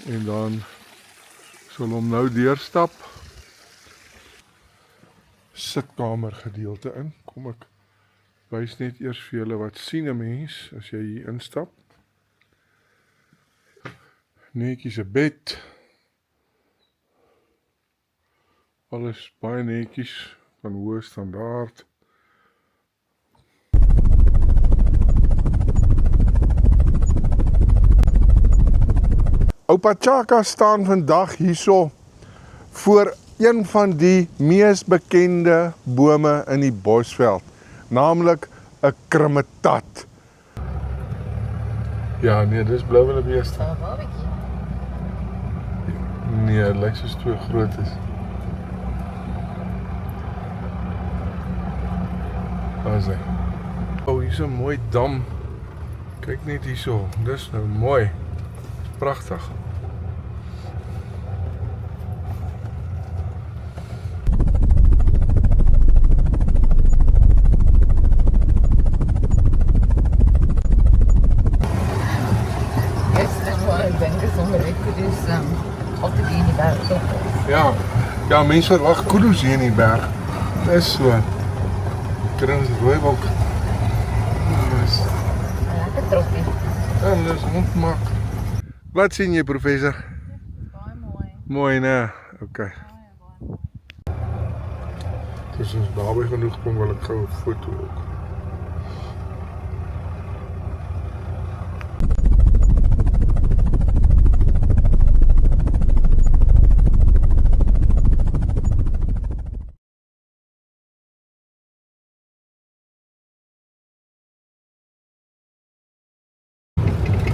En dan sal hom nou deurstap. Sitkamer gedeelte in. Kom ek wys net eers vir julle wat sien 'n mens as jy hier instap. Netjies 'n bed. Alles baie netjies, van hoë standaard. Oupa Chaka staan vandag hierso voor een van die mees bekende bome in die Bosveld, naamlik 'n krummetat. Ja, nee, dis blou wildebeeste. Nee, het lyk soos twee grootes. Waar is hy? Oh, hier is 'n mooi dam. Kyk net hierso, dis nou mooi. Pragtig. Ja, mense verwag kudu's hier in die berg. Dis so. Kry ons rooibok. Lekker troppie. Ja, dis ontmak. Wat sien jy, professor? Baie mooi. Mooi, né? OK. Dis ons naby genoeg kom, wil ek gou 'n foto ook.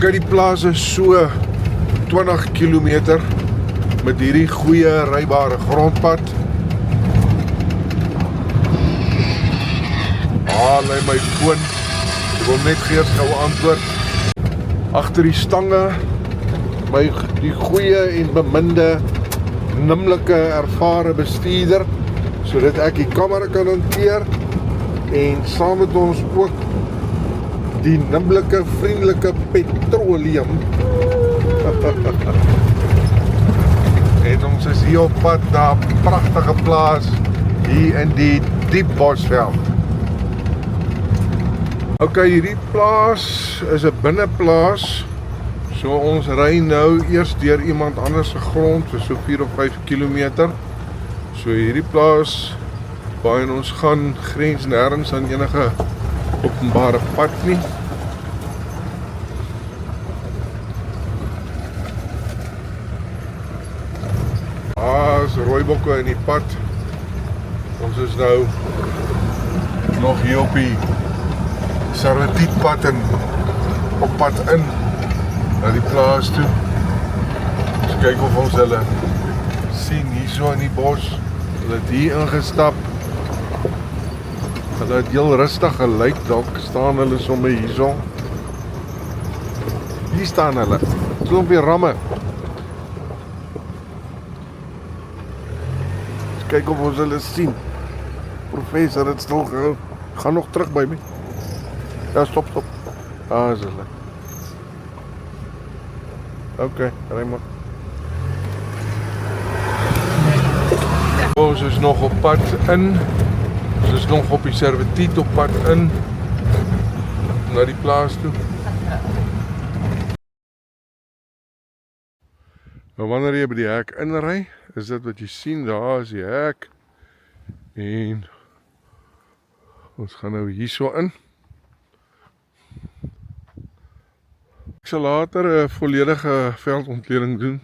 Die plaas is so 20 km met hierdie goeie rybare grondpad. Lei my foon. Ek wil net geers gou antwoord. Agter die stange die goeie en beminde, nimmerlike ervare bestuurder, sodat ek die kamera kan hanteer en saam met ons ook die nimmerlike, vriendelike petroleum. En ons is hier op pad na 'n pragtige plaas hier in die diep Bosveld. OK, hierdie plaas is 'n binneplaas. So ons ry nou eers deur iemand anders se grond vir so 4 of 5 km. So hierdie plaas waarin ons gaan grens nêrens aan enige openbare pad nie. Is rooibokke in die pad. Ons is nou nog hier op die Servietietpad en op pad in na die plaas toe. Ons kyk of ons hulle sien hierso in die bos. Hulle het hier ingestap. Hulle het heel rustig gelyk, dalk staan hulle sommer hierso. Hier staan hulle. Klompie ramme. Kyk of ons hulle sien. Professor het stil gehou. Gaan nog terug by my. Ja, stop. Is hulle. OK, ry maar. Ons is nog op pad in. Ons is nog op die Servietiet op pad in na die plaas toe. Nou wanneer jy by die hek inry, is dit wat jy sien, daar is die hek. En ons gaan nou hierso in. Ek sal later 'n volledige veldontleding doen,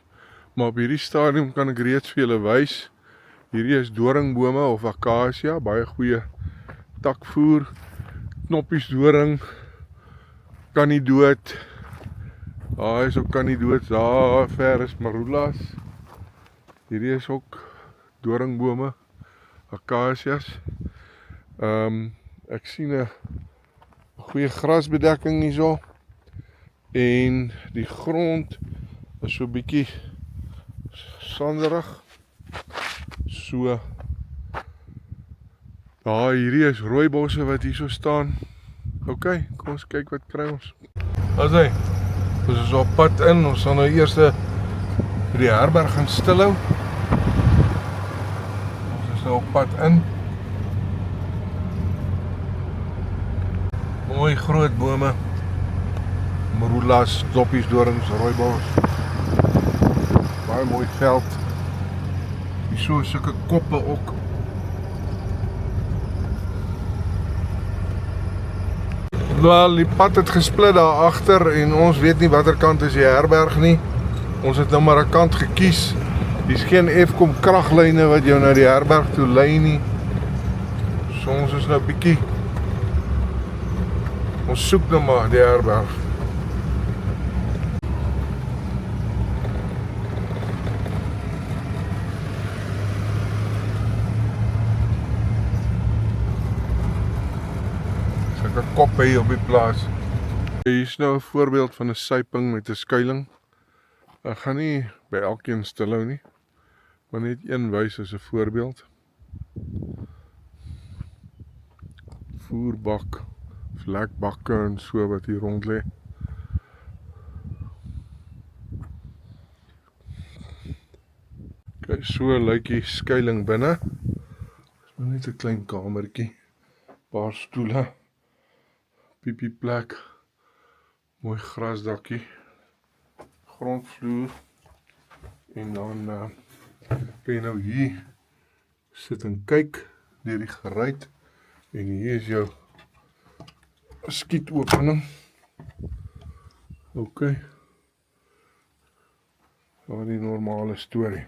maar op hierdie stadium kan ek reeds vir julle wys. Hierdie is doringbome of akasia, baie goeie takvoer, knoppies doring, kan nie dood. Daar is ook kan nie dood, daar ver is marulas. Hierdie is ook doringbome, akasias. Ek sien 'n goeie grasbedekking hierso. En die grond is so bietjie sanderig. So. Daar hierdie is rooibosse wat hierso staan. OK, kom ons kyk wat kry ons. As hy. Ons is op pad in, ons sal nou eers die herberg in Stilhou. Ons is nou op pad in. Mooi groot bome. Marulas, doppies, dorings, rooibos. Baie mooi veld. Hier so sulke koppe ook. Wel, die pad het gesplit daar agter en ons weet nie watter kant is die herberg nie. Ons het nou maar 'n kant gekies. Hier's geen Eskom kraglyne wat jou na die herberg toe lei nie. So ons is nou bietjie. Ons soek nou maar die herberg. Sulke koppe hier op die plaas. Hier is nou 'n voorbeeld van 'n syping met 'n skuiling. Ek gaan nie by elkeen stilhou nie, maar net een wys as 'n voorbeeld. Voerbak, vlekbakke en so wat hier rond lê. Kyk, so lyk die skuiling binne. Dis maar net 'n klein kamertjie. Paar stoele, piepieplek, mooi grasdakkie, grondvloer en dan kan jy nou hier sit en kyk deur die geruit en hier is jou skietopening. OK. Daar die normale storie.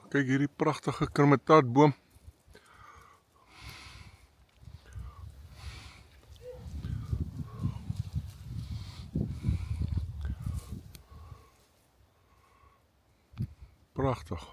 Kyk hierdie pragtige kremetaatboom. Pragtig.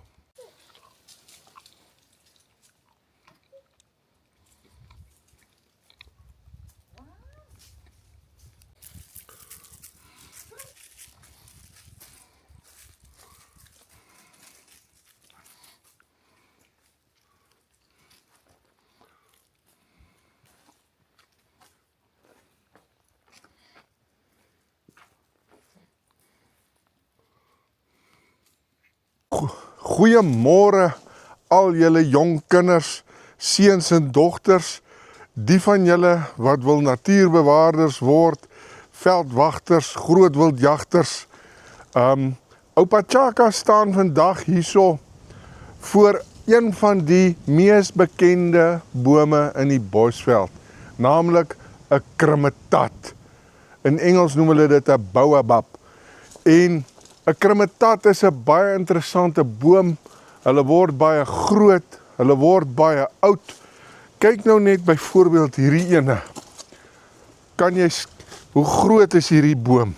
Goeiemôre al julle jong kinders, seuns en dogters, die van julle wat wil natuurbewaarders word, veldwagters, grootwildjagters. Oupa Chaka staan vandag hierso voor een van die mees bekende bome in die Bosveld, naamlik 'n kremetaat. In Engels noem hulle dit 'n baobab. En 'n kremetaat is 'n baie interessante boom. Hulle word baie groot, hulle word baie oud. Kyk nou net byvoorbeeld hierdie ene. Hoe groot is hierdie boom?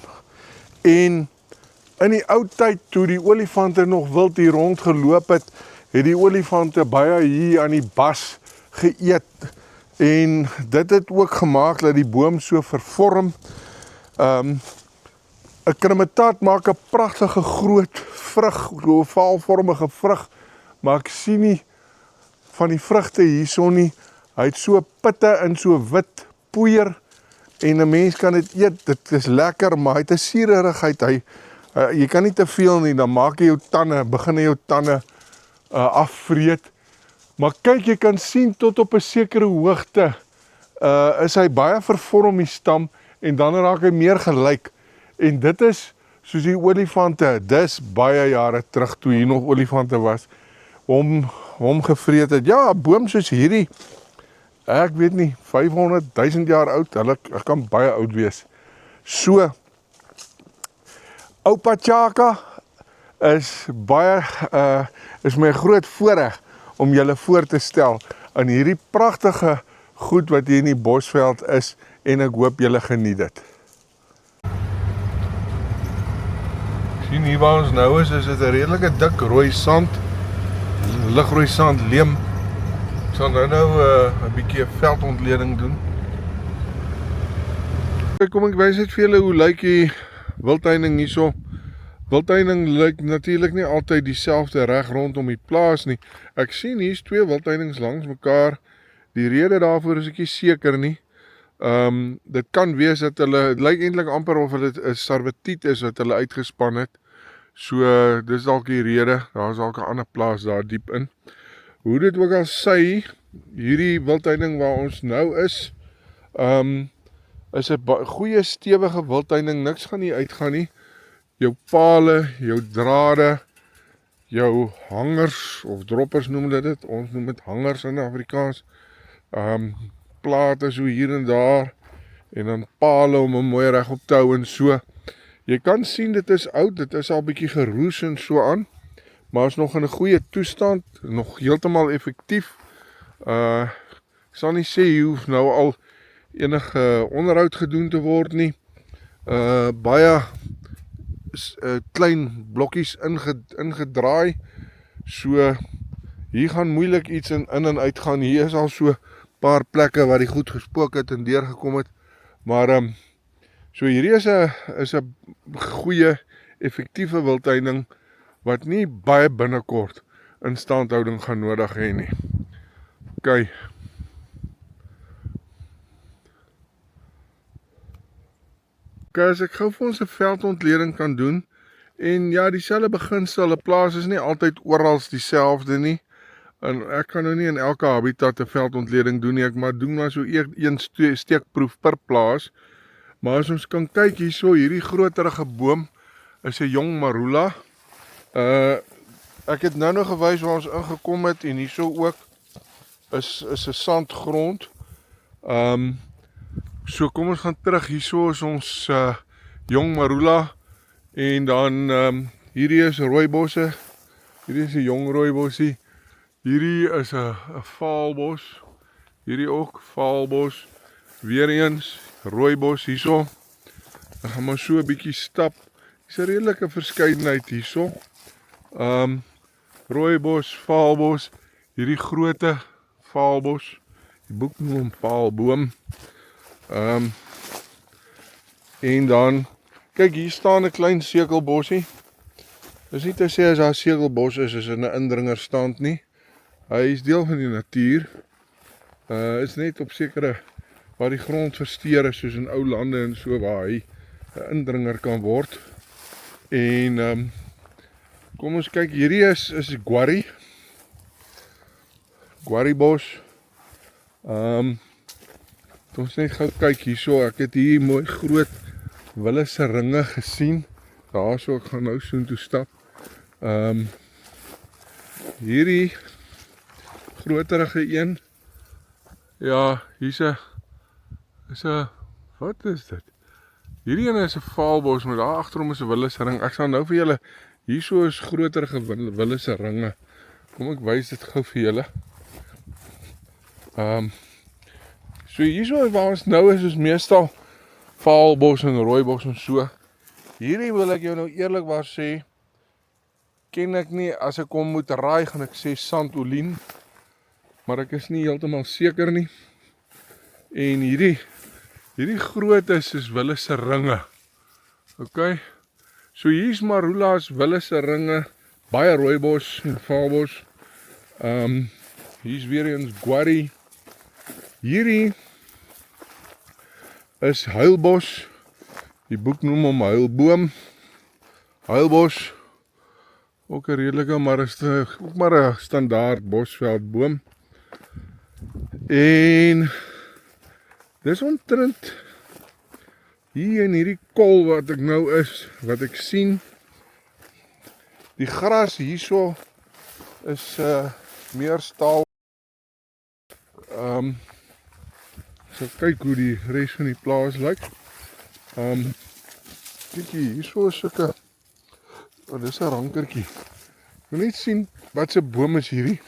En in die ou tyd, toe die olifante nog wild hier rondgeloop het die olifante baie hier aan die bas geëet. En dit het ook gemaak dat die boom so vervorm. 'n kremetaat maak 'n pragtige groot vrug, 'n ovaalvormige vrug, maar ek sien nie van die vrugte hierso nie. Hy het so pitte en so wit poeier en 'n mens kan dit eet. Dit is lekker, maar hy het 'n suurigheid. Jy kan nie te veel nie, dan maak jy jou tande, begin jou tande afvreet. Maar kyk, jy kan sien tot op 'n sekere hoogte is hy baie vervorm die stam en dan raak hy meer gelyk. En dit is soos die olifante, dis baie jare terug toe hier nog olifante was, hom gevreet het. Ja, 'n boom soos hierdie, ek weet nie, 500.000 jaar oud, hulle kan baie oud wees. So, Oupa Chaka is my groot voorreg om julle voor te stel aan hierdie pragtige goed wat hier in die Bosveld is en ek hoop julle geniet dit. Sien hier waar ons nou is dit 'n redelike dik rooi sand, ligrooi sand leem. Ek sal nou 'n bietjie 'n veldontleding doen. Kom ek wys net vir julle hoe lyk die wildtuining hierso. Wildtuining lyk natuurlik nie altyd dieselfde reg rondom die plaas nie. Ek sien hier's twee wildtuinings langs mekaar. Die rede daarvoor is ek nie seker nie, Dit kan wees dat hulle, het lyk eintlik amper of dit 'n servitiet is wat hulle uitgespan het. So, dis dalk die rede, daar is dalk 'n ander plaas daar diep in. Hoe dit ook al sê, hierdie wildtuining waar ons nou is 'n goeie stewige wildtuining, niks gaan nie uitgaan nie. Jou pale, jou drade, jou hangers of droppers noem dit, ons noem dit hangers in Afrikaans. Plate so hier en daar en dan pale om hom mooi regop te hou en so. Jy kan sien dit is oud, dit is al bietjie geroes en so aan, maar is nog in 'n goeie toestand, nog heeltemal effektief. Ek sal nie sê jy hoef nou al enige onderhoud gedoen te word nie. Baie klein blokkies ingedraai, so hier gaan moeilik iets in en uit gaan. Hier is al so paar plekke waar die goed gespook het en deurgekom het, maar so hierdie is 'n goeie effektiewe wildtuining wat nie baie binnekort instandhouding gaan nodig hê nie. OK. As ek gou vir ons 'n veldontleding kan doen, en ja, dieselfde beginsel, 'n plaas is nie altyd oral dieselfde nie, en ek kan nou nie in elke habitat 'n veldontleding doen nie, ek maar doen maar so een steekproef per plaas, maar as ons kan kyk hierso, hierdie groterige boom is 'n jong marula. Ek het nou gewys waar ons ingekom het, en hierso ook is 'n sandgrond. So kom ons gaan terug, hierso is ons jong marula, en dan hierdie is rooibosse, hierdie is 'n jong rooibossie, hierdie is 'n vaalbos, hierdie ook vaalbos, weer eens rooibos hierso. Ek gaan maar so 'n bietjie stap, dis 'n redelike verskeidenheid hierso. Rooibos, vaalbos, hierdie groote vaalbos, die boek noem hom vaalboom. En dan, kyk hier staan 'n klein sekelbossie. Dis nie te sê as daar 'n sekelbos is in 'n indringerstand nie. Hy is deel van die natuur. Is net op sekere waar die grond versteur is, soos in ou lande en so, waar hy 'n indringer kan word. En kom ons kyk, hierdie is guarri. Guarribos. Ons net gou kyk hierso, ek het hier mooi groot Willisse ringe gesien. Daarso, ek gaan nou soontoe stap. Hierdie groterige een. Ja, hier's 'n wat is dit? Hierdie een is 'n vaalbos, maar daar agterom is 'n Willisse ring. Ek sal nou vir julle, hierso is groterige Willisse ringe. Kom ek wys dit gou vir julle. So hierso waar ons nou is meestal vaalbos en rooibos en so. Hierdie wil ek jou nou eerlikwaar sê, ken ek nie, as ek hom moet raai, gaan ek sê sandolien, maar ek is nie heeltemal seker nie. En hierdie grootes is Willisse ringe. OK. So hier's marula's, Willisse ringe, baie rooibos en vaalbos. Hier's weer eens guarri. Hierdie is huilbos. Die boek noem hom huilboom. Huilbos. Ook 'n redelike, maar is ook maar 'n standaard bosveldboom. En dis omtrent hier in hierdie kol wat ek nou is, wat ek sien. Die gras hierso is meer staal. So kyk hoe die res van die plaas lyk. Kyk hierso is sulke, dis 'n rankertjie. Ek wil net sien wat se boom is hierdie.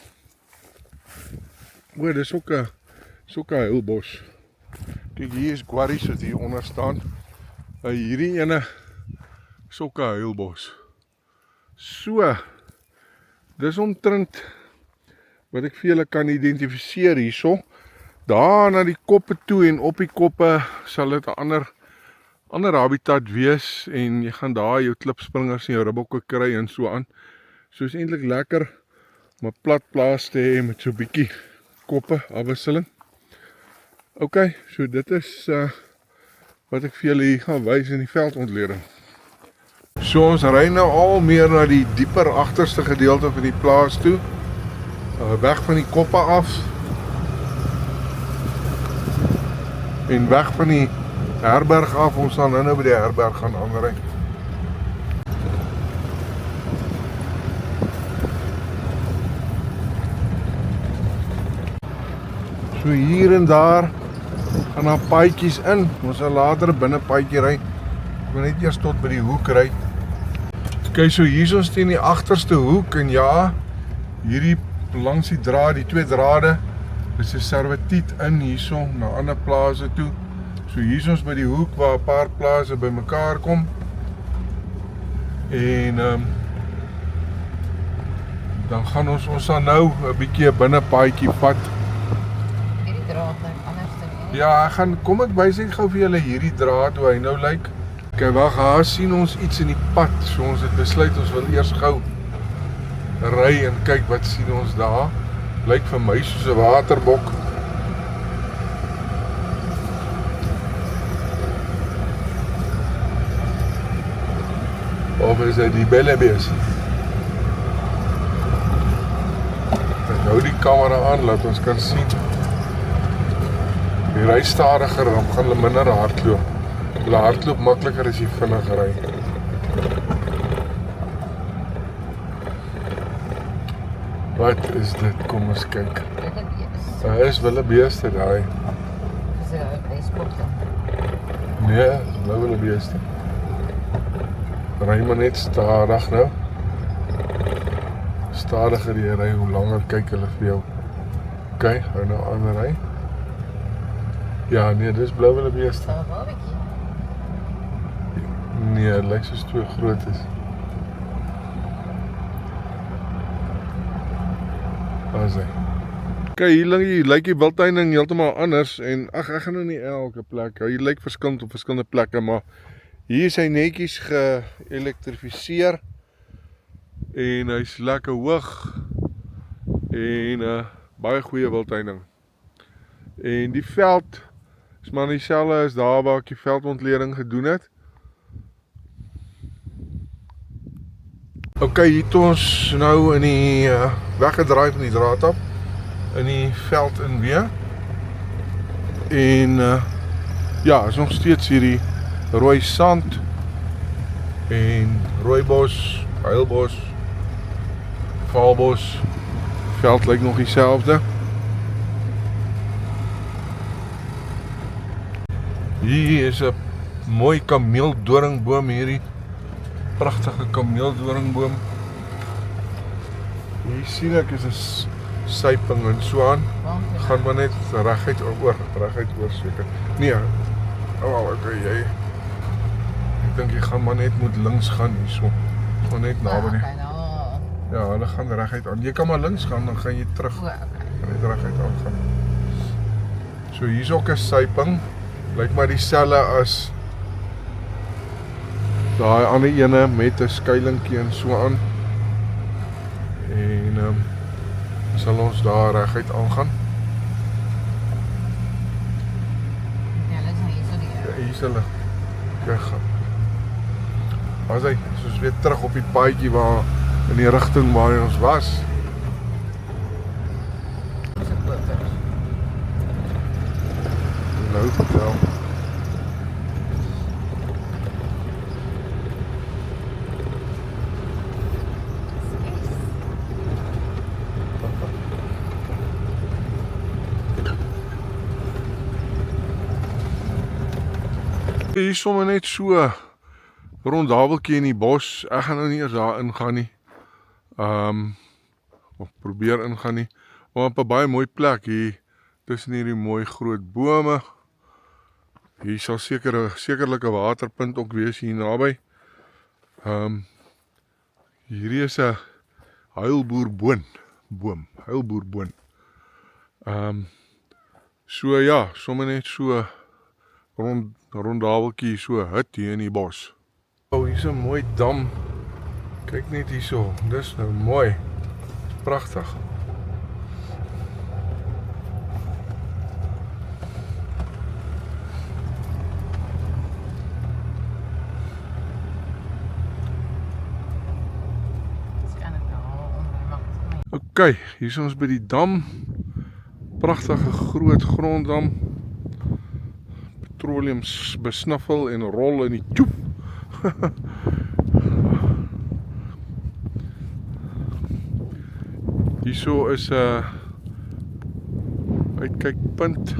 O, dis ook 'n huilbos. Kyk, hier is guarri wat hier onder staan. Hierdie ene is ook 'n huilbos. So, dis omtrent wat ek vir julle kan identifiseer hierso. Daar na die koppe toe en op die koppe sal dit 'n ander habitat wees, en jy gaan daar jou klipspringers en jou ribbokke kry en so aan. So is eintlik lekker om 'n plat plaas te hê met so 'n bietjie koppe afwisseling. Ok, so dit is wat ek vir julle hier gaan wys in die veldontleding. So ons ry nou al meer na die dieper agterste gedeelte van die plaas toe. Weg van die koppe af. En weg van die herberg af, ons sal nou by die herberg gaan aanry. So hier en daar gaan daar paadjies in. Ons sal later 'n binnepaadjie ry. Ek wil net eers tot by die hoek ry. Ok, so hier is ons teen die agterste hoek en ja, hierdie langs die draad, die twee drade, is 'n servitiet in hierso na ander plase toe. So hier is ons by die hoek waar 'n paar plase bymekaar kom. En dan gaan ons sal nou 'n bietjie 'n binnepaadjie vat. Hierdie draad lyk anders te wees. Ja, kom ek wys net gou vir julle hierdie draad hoe hy nou lyk. Okay, wag, daar sien ons iets in die pad. So ons het besluit ons wil eers gou ry en kyk wat sien ons daar. Lyk vir my soos 'n waterbok. Of is dit die bellebees? Ek hou die kamera aan, laat ons kan sien. Die ry stadiger, dan gaan hulle minder hardloop. Hulle hardloop makliker as jy vinnig ry. Wat is dit? Kom ons kyk. Daar is wildebeeste daai. Dis 'n beespotte. Nee, dis nou wildebeeste. Ry maar net stadig nou. Stadiger jy ry, hoe langer kyk hulle vir jou. Ok, hou nou aan ry. Ja, nee, dis blou wildebeeste. Sal 'n babatjie. Nee, het lyk soos twee groot is. Waar is hy? Ok, hier lyk die wildtuining heeltemal anders en ek gaan nou nie elke plek. Hy lyk verskillend op verskillende plekke, maar hier is hy netjies geelektrifiseer en hy's lekker hoog en baie goeie wildtuining. En die veld is maar dieselfde as daar waar ek die veldontleding gedoen het. Ok, hier het ons nou in die weggedraai van die draad af in die veld in weer. En ja, is nog steeds hierdie rooi sand en rooibos, heilbos, valbos. Die veld lyk nog dieselfde. Hier is 'n mooi kameeldoringboom hierdie. Pragtige kameeldoringboom. Hier sien ek is 'n syping en so aan. Gaan maar net reguit oor seker. Nee. Okay, jy. Ek dink jy gaan maar net moet links gaan hierso. Gaan net naby die. Ja, hulle gaan reguit aan. Jy kan maar links gaan, dan gaan jy terug. Net reguit aangaan. So hier's ook 'n syping. Lyk maar dieselfde as daai ander ene met 'n skuilingkie en so aan. En sal ons daar reguit aangaan. Ja, hulle is nou hier so die. Ja, hier is hulle. Kyk gaan. As hy soos weer terug op die paadjie waar in die rigting waar ons was. Dis 'n poter. Nou vertel. Hier is sommer net so rondhaveltjie in die bos. Ek gaan nou nie eers daar ingaan nie. Of probeer ingaan nie. Maar op 'n baie mooi plek hier tussen hierdie mooi groot bome. Hier sal sekerlik 'n waterpunt ook wees hier naby. Hierdie is 'n huilboerboom. Huilboerboom. So ja, sommer net so rondhaveltjie, so hut hier in die bos. Oh, hier is 'n mooi dam. Kyk net hierso. Dis nou mooi. Pragtig. Ok, hier is ons by die dam. Pragtige groot gronddam. Petroleum besnuffel en rol in die tjoep. Hierso is 'n uitkykpunt.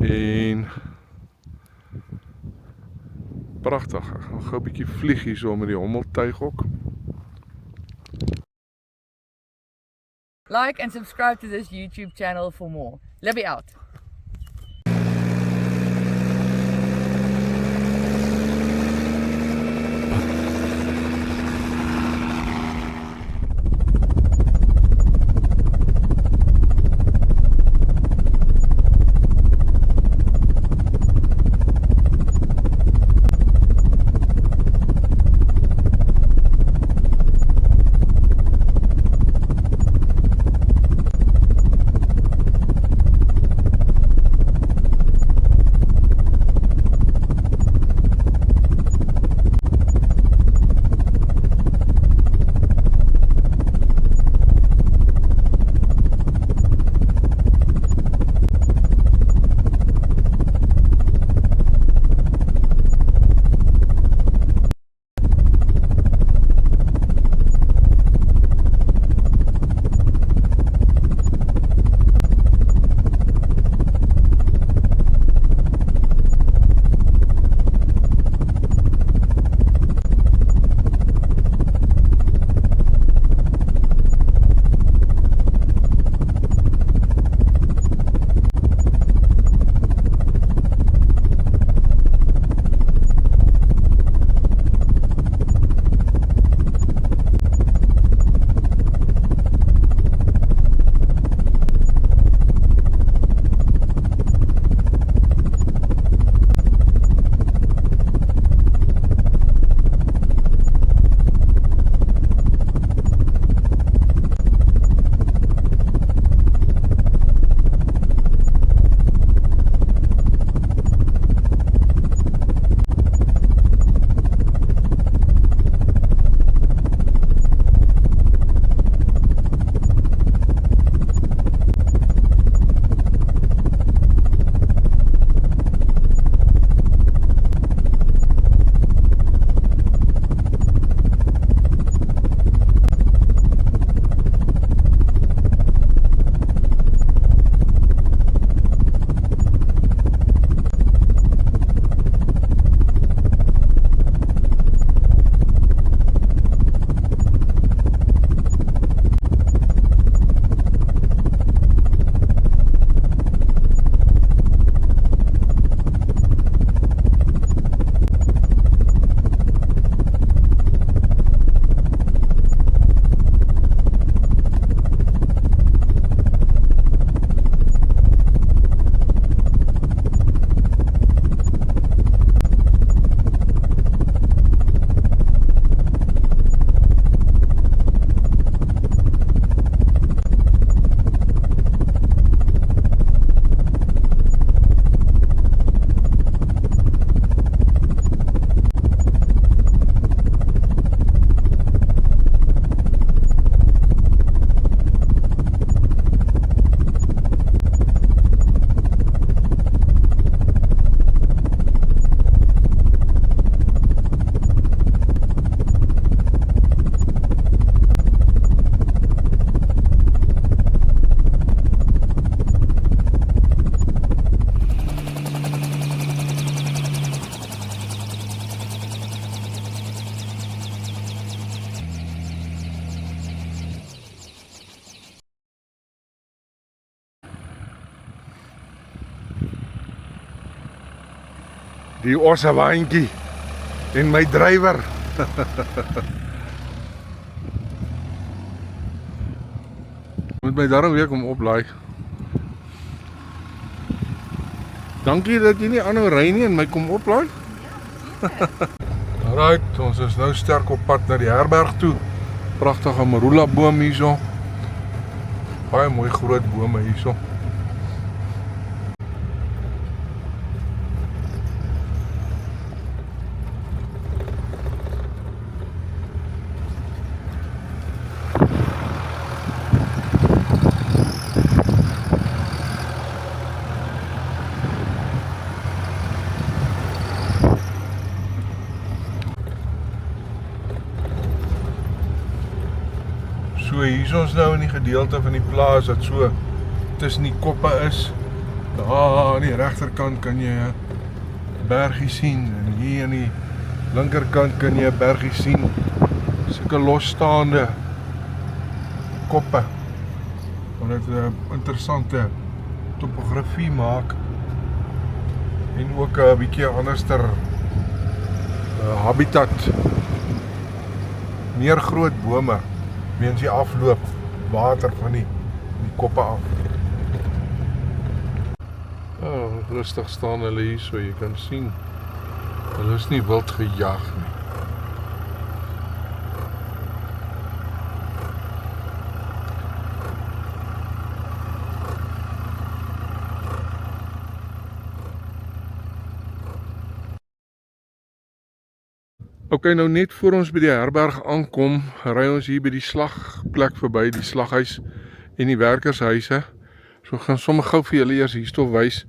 En pragtig. Ek gaan gou 'n bietjie vlieg hierso met die hommeltuig ook. Like and subscribe to this YouTube channel for more. Libby out. Die ossewaantjie en my drywer. Moet my daarom weer kom oplaai. Dankie dat jy nie aanhou ry nie en my kom oplaai. Alright, ons is nou sterk op pad na die herberg toe. Pragtige marula boom hierso. Baie mooi groot bome hierso. is ons nou in die gedeelte van die plaas wat so tussen die koppe is. Daar aan die regterkant kan jy 'n bergie sien en hier aan die linkerkant kan jy 'n bergie sien. Sulke losstaande koppe. Wat dit 'n interessante topografie maak en ook 'n bietjie anderster habitat. Meer groot bome weens die afloop water van die koppe af. Rustig staan hulle hier, so jy kan sien. Hulle is nie wild gejag nie. Ok, nou net voor ons by die herberg aankom, ry ons hier by die slagplek verby, die slaghuis en die werkershuise. So gaan sommer gou vir julle eers hiersto wys.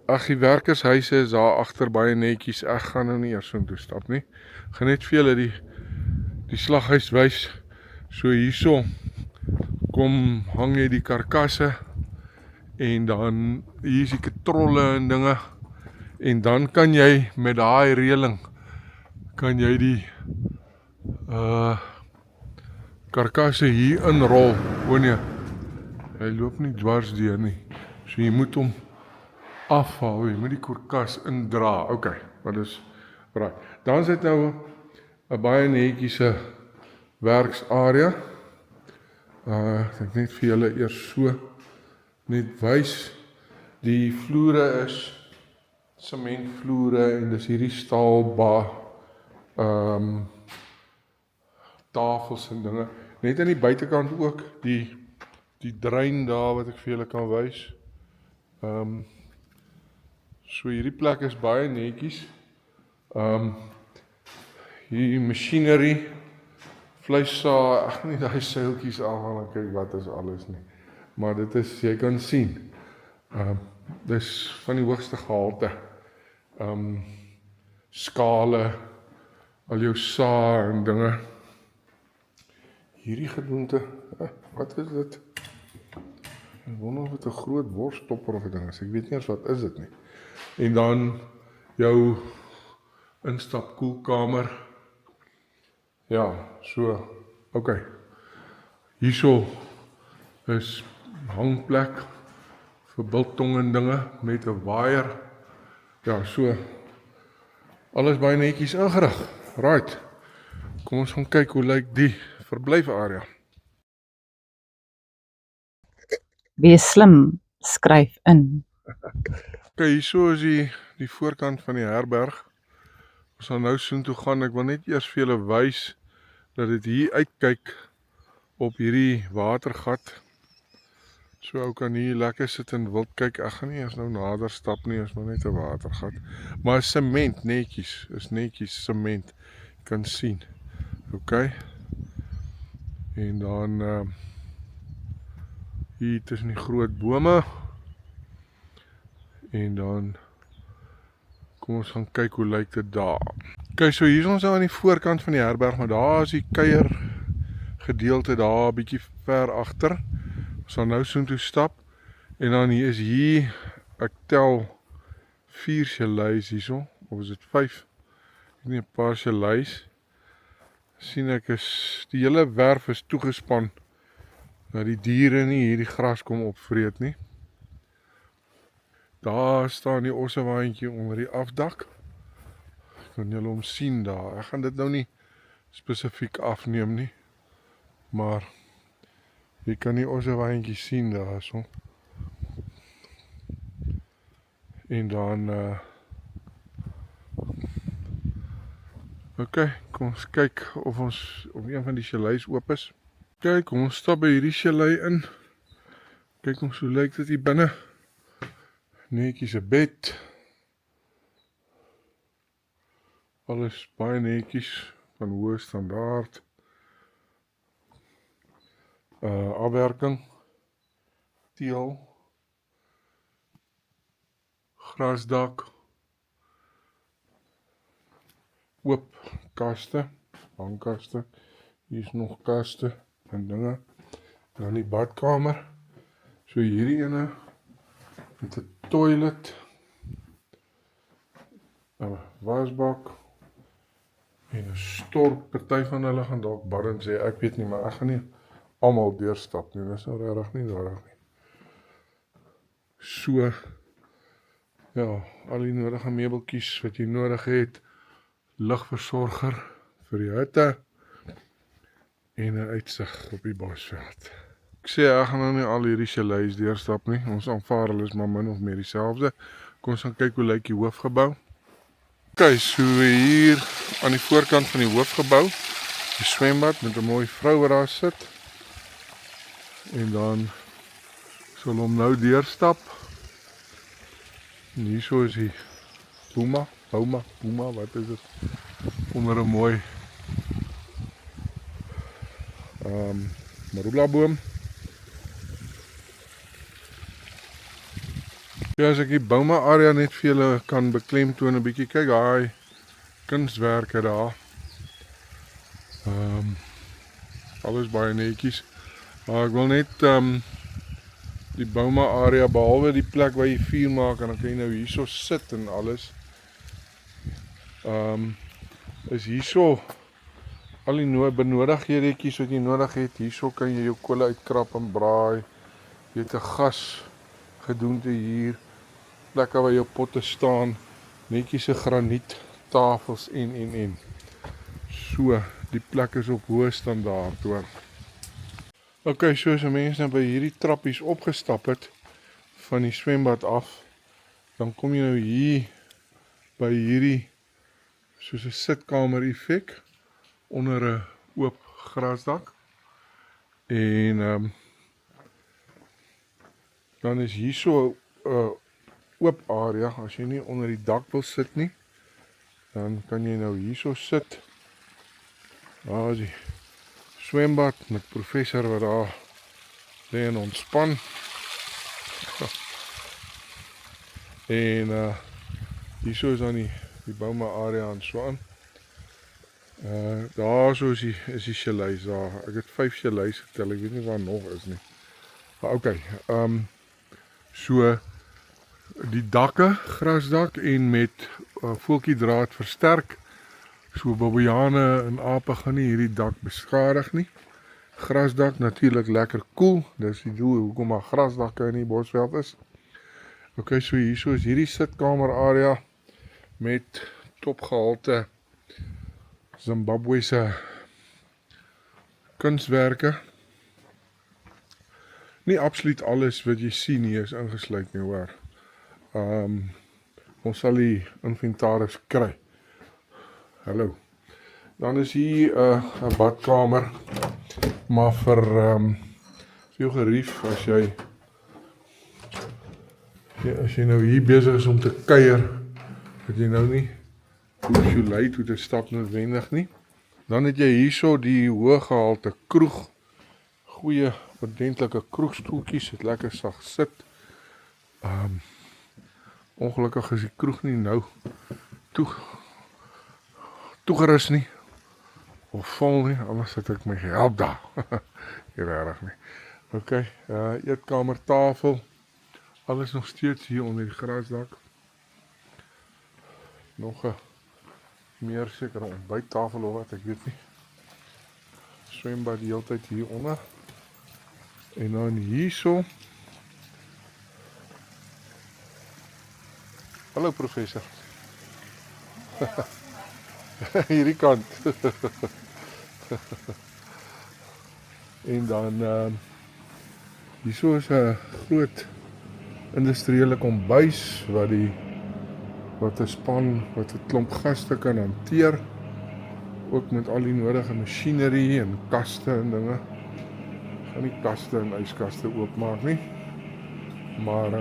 Ag, die werkershuise is daar agter baie netjies. Ek gaan nou nie eers so toe stap nie. Gaan net vir julle die slaghuis wys. So hierso kom hang jy die karkasse en dan hier is die katrolle en dinge. En dan kan jy met daai reëling kan jy die karkasse hier inrol. O nee, hy loop nie dwars deur nie. So jy moet hom afhaal, jy moet die karkas indra. Ok, wat is right. Dan is dit nou 'n baie netjiese werksarea. Ek net vir julle eers so net wys. Die vloere is sementvloere en dis hierdie staalba tafels en dinge. Net aan die buitekant ook die drein daar wat ek vir julle kan wys. So hierdie plek is baie netjies. Hier machinery, vleissaai, ag nee, daai seiltjies al, kyk wat is alles nie. Maar dit is, jy kan sien, dis van die hoogste gehalte. Skale, al jou saai en dinge. Hierdie gedoente, wat is dit? Ek wonder of dit 'n groot worstopper of 'n ding is. Ek weet nie eens wat is dit nie. En dan jou instap koelkamer. Ja, so, ok. Hierso is hangplek vir biltong en dinge met 'n waier. Ja, so. Alles baie netjies ingerig. Right. Kom ons gaan kyk hoe lyk die verblyfarea. Wees slim, skryf in. Ok, hierso is die voorkant van die herberg. Ons gaan nou soontoe gaan. Ek wil net eers vir julle wys dat dit hier uitkyk op hierdie watergat. So ou kan hier lekker sit en wild kyk. Ek gaan nie eers nou nader stap nie, is maar net 'n watergat. Maar sement netjies, is netjies sement. Jy kan sien. Ok. En dan hier tussen die groot bome. En dan kom ons gaan kyk hoe lyk dit daar. Ok, so hier is ons nou aan die voorkant van die herberg, maar daar is die kuier gedeelte daar 'n bietjie ver agter. Ons gaan nou soontoe stap en dan hier is ek tel 4 sjeleis hierso, of is dit 5? Ek nie 'n paar sjeleis. Sien ek is die hele werf is toegespan dat die diere nie hierdie gras kom opvreet nie. Daar staan die ossewaantjie onder die afdak. Kan julle hom sien daar. Ek gaan dit nou nie spesifiek afneem nie, maar jy kan die ossewaantjie sien daar so. En dan ok, kom ons kyk of een van die sjeleis oop is. Kyk, kom ons stap by hierdie sjelei in. Kyk ons hoe lyk dit hier binne. Netjies 'n bed. Alles baie netjies, van hoë standaard. Afwerking, teel, grasdak, oop kaste, hangkaste, hier is nog kaste en dinge. Dan die badkamer. So hierdie ene met 'n toilet, 'n wasbak en 'n stort. Party van hulle gaan dalk bad en sê ek weet nie, maar ek gaan nie almal deurstap nie. Dis nou regtig nie nodig nie. So ja, al die nodige meubeltjies wat jy nodig het, ligversorger vir die hitte en 'n uitsig op die Bosveld. Ek sê ek gaan nou nie al hierdie chalets deurstap nie. Ons aanvaar hulle is maar min of meer dieselfde. Kom ons gaan kyk hoe lyk die hoofgebou. Ok, so hier aan die voorkant van die hoofgebou, die swembad met 'n mooi vrou wat daar sit. En dan sal hom nou deurstap. En hierso is die Boema, wat is dit? Onder 'n mooi marula boom. Ja, as ek die Bouma area net vir julle kan beklemtoon 'n bietjie, kyk daai kunswerke daar. Alles baie netjies. Maar ek wil net die Bouma area, behalwe die plek waar jy vuur maak en dan kan jy nou hierso sit en alles. Is hierso al die benodigdhedjies wat jy nodig het. Hierso kan jy jou kolle uitkrap en braai. Jy het 'n gas gedoente hier. Plekke waar jou potte staan. Netjiese graniet tafels en. So, die plek is op hoë standaard hoor. Ok, so as 'n mens nou by hierdie trappies opgestap het van die swembad af, dan kom jy nou hier by hierdie soos 'n sitkamer effek onder 'n oop grasdak. En dan is hierso 'n oop area. As jy nie onder die dak wil sit nie, dan kan jy nou hierso sit. Daar is die swembad met professor wat daar lê en ontspan. En hierso is dan die Bouma area en so aan. Daar so is die chalets daar. Ek het 5 chalets getel, ek weet nie waar nog is nie. Maar ok, so die dakke, grasdak en met voeltjiedraad versterk. So baboeane en ape gaan nie hierdie dak beskadig nie. Grasdak natuurlik lekker koel. Dis die doel hoekom maar grasdakke in die Bosveld is. Ok, so hierso is hierdie sitkamer area met topgehalte Zimbabwese kunswerke. Nie absoluut alles wat jy sien hier is ingesluit nie hoor. Ons sal die inventaris kry. Hallo. Dan is hier 'n badkamer, maar vir jou gerief as jy nou hier besig is om te kuier, dat jy nou nie hoef jy lui toe te stap noodwendig nie. Dan het jy hierso die hoëgehalte kroeg, goeie ordentlike kroegstoeltjies, het lekker sag sit. Ongelukkig is die kroeg nie nou toegerus nie, of vol nie, anders het ek my gehelp daar. Hier regtig nie. Ok, eetkamer, tafel, alles nog steeds hier onder die grasdak. Nog 'n meer seker ontbyttafel of wat, ek weet nie. Swembad die hele tyd hier onder. En dan hierso. Hallo professor. Hierdie kant. En dan hierso is 'n groot industriële kombuis wat 'n span wat 'n klomp gaste kan hanteer. Ook met al die nodige masjinerie en kaste en dinge. Ek gaan nie kaste en yskaste oopmaak nie. Maar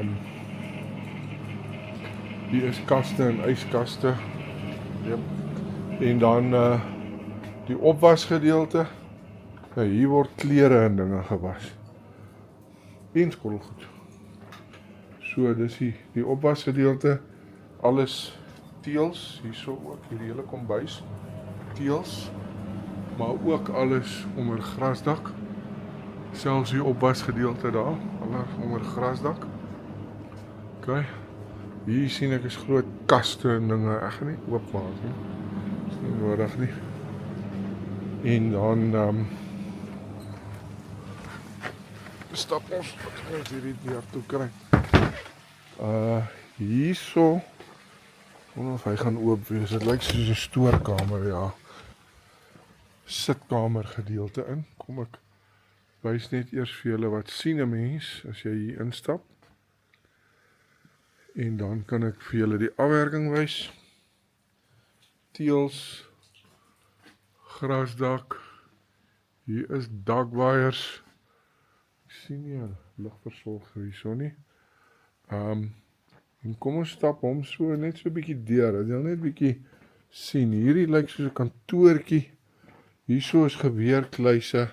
hier is kaste en yskaste. Yep. En dan die opwasgedeelte. Nou hier word klere en dinge gewas. En skottelgoed. So dis die opwasgedeelte. Alles teëls, hierso ook hierdie hele kombuis. Teëls, maar ook alles onder grasdak. Selfs hier opwas gedeelte daar, alle onder die grasdak. OK. Hier sien ek is groot kaste en dinge, ek gaan nie oopmaak nie. Dis nie nodig nie. En dan stap ons, wat kan ons hierdie deur toe kry? Hierso, ek wonder of hy gaan oop wees, dit lyk soos 'n stoorkamer, ja. Sitkamer gedeelte in, kom ek wys net eers vir julle wat sien 'n mens as jy hier instap. En dan kan ek vir julle die afwerking wys. Teëls, grasdak, hier is dakwaaiers. Ek sien nie 'n ligversorger hierso nie. En kom ons stap hom so net so 'n bietjie deur, dat jy net 'n bietjie sien. Hierdie lyk soos 'n kantoortjie. Hierso is geweerkluise.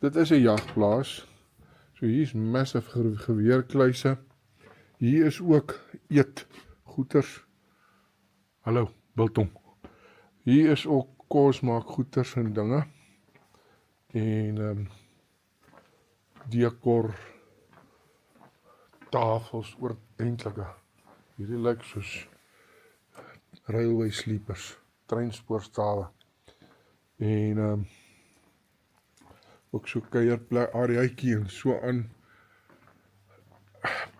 Dit is 'n jagplaas. So hier is massive geweerkluise. Hier is ook eetgoeders. Hallo, biltong. Hier is ook kosmaakgoeders en dinge. En dekor tafels oordentlike. Hierdie lyk soos railway sleepers, treinspoorstale. En ook so kuierplek areaatjie en so aan.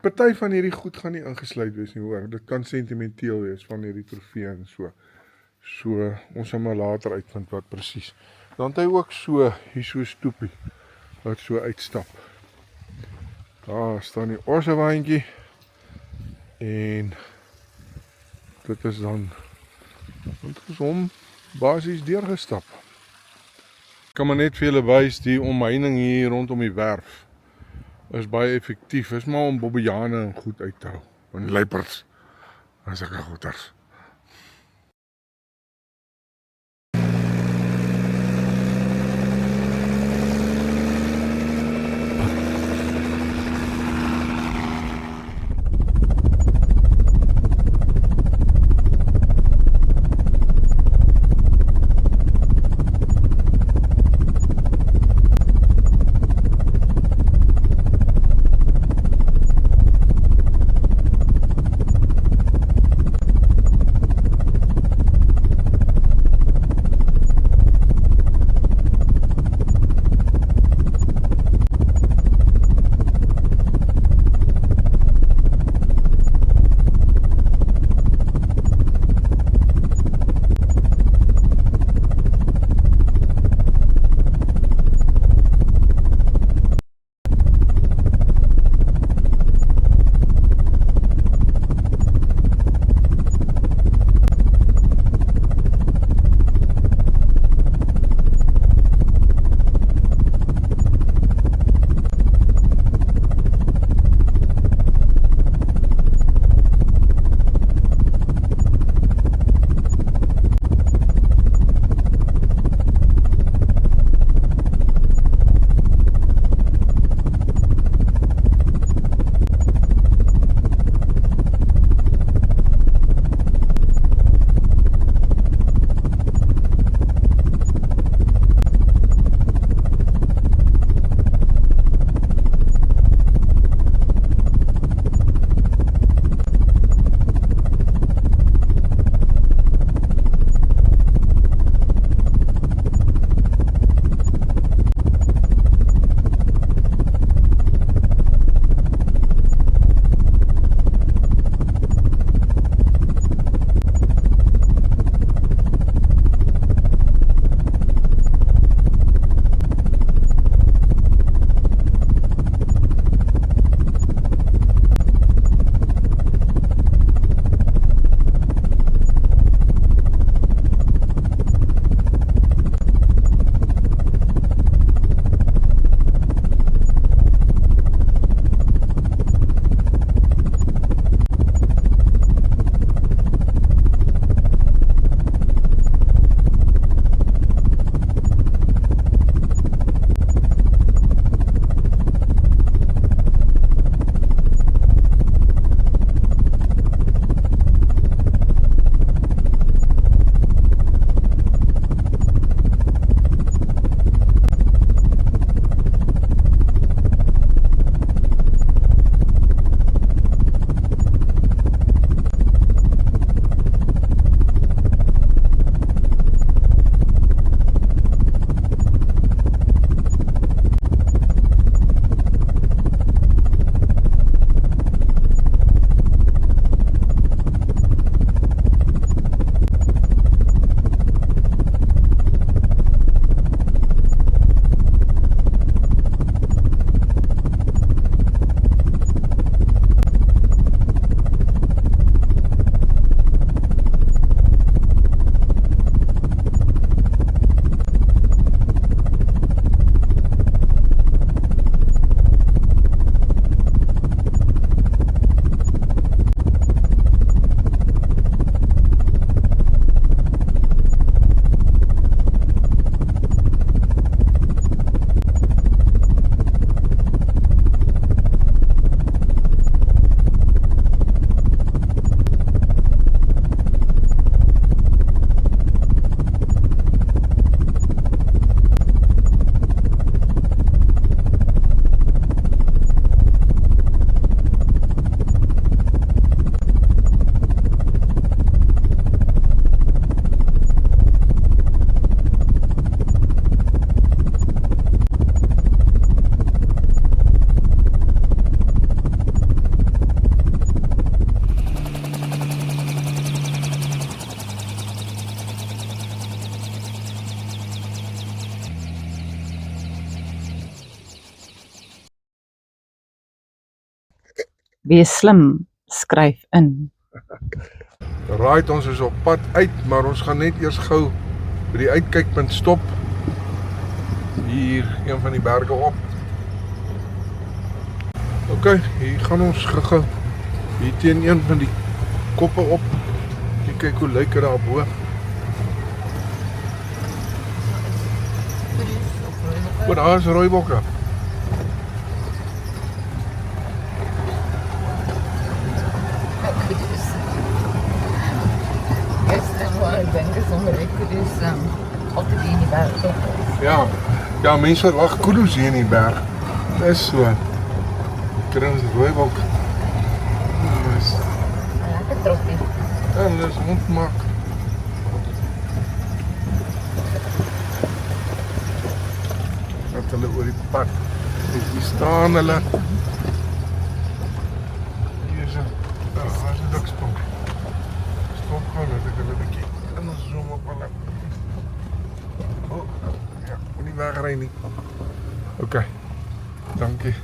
Party van hierdie goed gaan nie ingesluit wees nie, hoor. Dit kan sentimenteel wees van hierdie trofee en so. So ons sal maar later uitvind wat presies. Dan het hy ook so hier so 'n stoepie wat so uitstap. Daar staan die ossewaantjie en dit is dan want ons hom basies deurgestap. Ek kan maar net vir julle wys die omheining hier rondom die werf is baie effektief. Is maar om bobbejane en goed uit te hou. En luiperds en sulke goeters. Wees slim, skryf in. Right, ons is op pad uit, maar ons gaan net eers gou by die uitkykpunt stop. Hier, een van die berge op. Ok, hier gaan ons gou hier teen een van die koppe op. Hier kyk hoe lyk dit daar bo. O, daar is rooibokke. Ik denk dat zonder ik dus altijd in die berg toch. Ja, mense verwag kudu's hier in die berg. Dis so. Kry ons rooibok. Dis Lekker troppie. ja, dis rondmaak. Dat hulle oor die pad. Hier staan hulle. Hier is 'n rukspomp. Stop gou dat ek hulle 'n bietjie in ons zoom op hulle. Oh, ja, moenie wegry nie. Ok, dankie.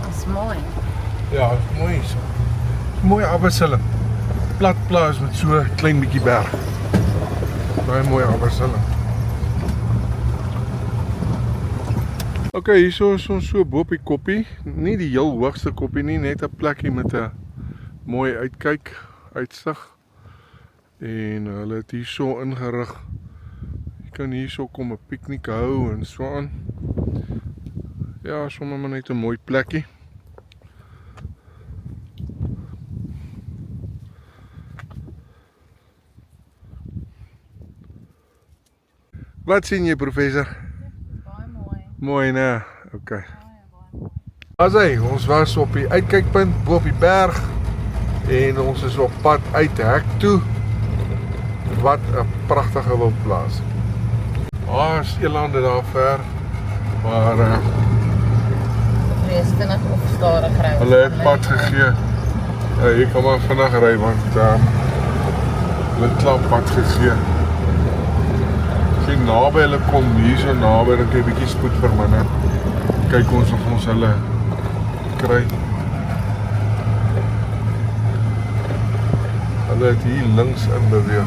Dat is mooi. Ja, is mooi so. Mooi Abbotshallam. Plat plaas met so 'n klein bietjie berg. Baie mooi Abbotshallam. Ok, hierso is ons so bo op die koppie. Nie die heel hoogste koppie nie, net 'n plekkie met 'n mooi uitsig. En hulle het hierso ingerig. Jy kan hierso kom 'n piknik hou en so aan. Ja, sommer maar net 'n mooi plekkie. Wat sien jy, professor? Baie mooi. Mooi, né? Ok. As hy, ons was op die uitkykpunt bo op die berg en ons is op pad uit hek toe. Wat 'n pragtige wildplaas. Daar's elande daar ver, maar Vrees vinnig of stadig ry. hulle het pad gegee. Jy kan maar vinnig ry want hulle het klaar pad gegee. As jy naby hulle kom, hier so naby, dan kan jy bietjie spoed verminder. Kyk ons of ons hulle kry. Hulle het hier links in beweeg.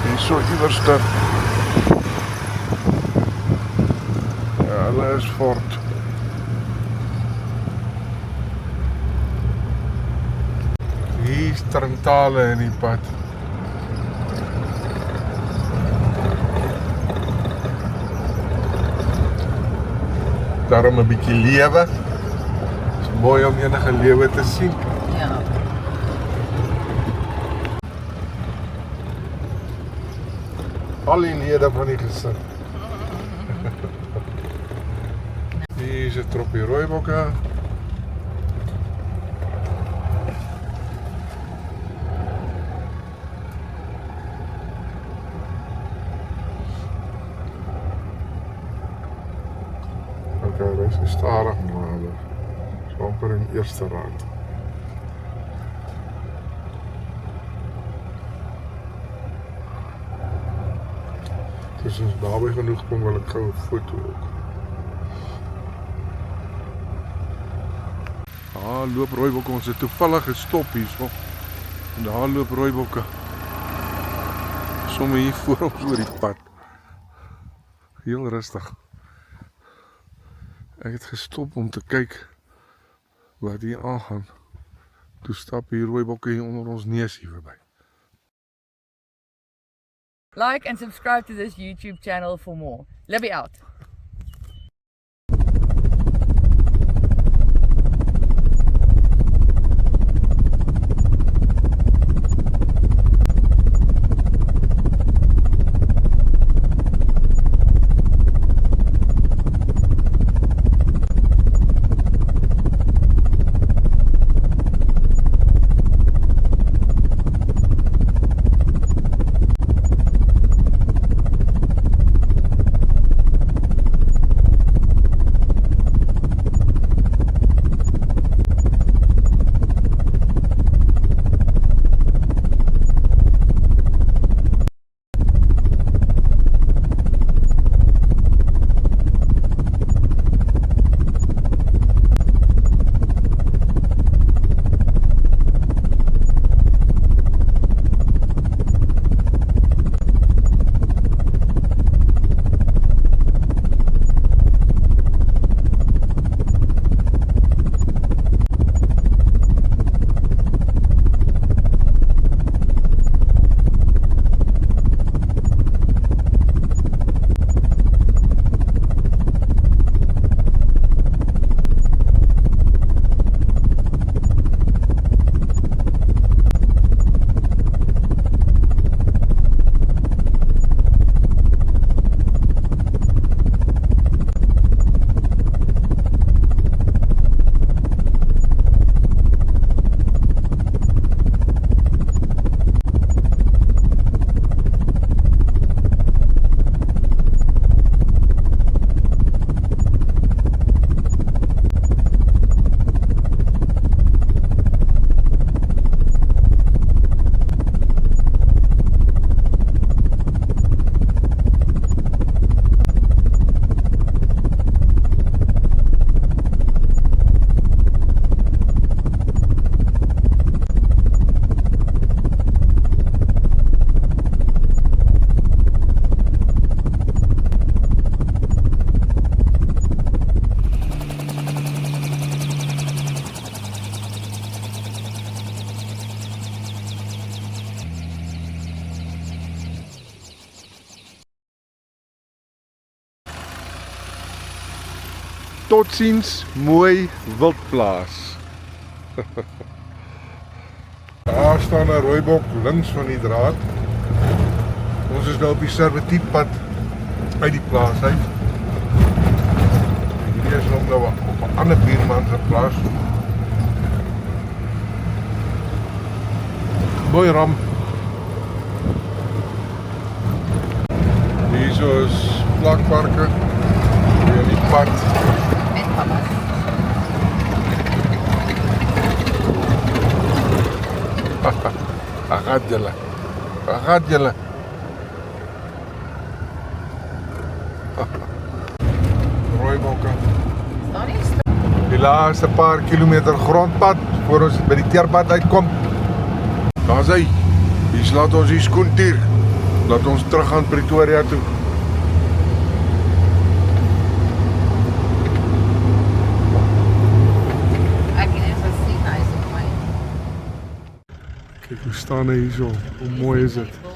Hier so iewerste. Ja, hulle is fort. Hier is trantale in die pad. Daarom 'n bietjie lewe. Dit is mooi om enige lewe te sien. Ja. Al die lede van die gesin. Hier is 'n troppie rooibokke. Okay, dit is stadig maar dis amper in eerste rand. Dus ons naby genoeg kom wil ek gou 'n foto ook. Daar loop rooibokke, ons het toevallig gestop hierso. En daar loop rooibokke. Sommige hier voor ons oor die pad. Heel rustig. Ek het gestop om te kyk wat hier aangaan. Toe stap hier rooibokke hier onder ons neus hier verby. Like and subscribe to this YouTube channel for more. Libby out. Totsiens, mooi wildplaas. Daar staan 'n rooibok links van die draad. Ons is nou op die Servetiepad uit die plaas uit. Hierdie is nog nou op 'n ander buurman se plaas. Mooi ram. Hier is plakparke. Hier die pad. Met papa's. Waar gaat julle? Rooibokke. Staan nie Die laaste paar kilometer grondpad voor ons by die teerpad uitkom. Daar is hy. Hier laat ons die skoentier. Laat ons terug gaan Pretoria toe. Ek het net gesien hy is op my. Kyk hoe staan hy hierso. Hoe mooi is dit.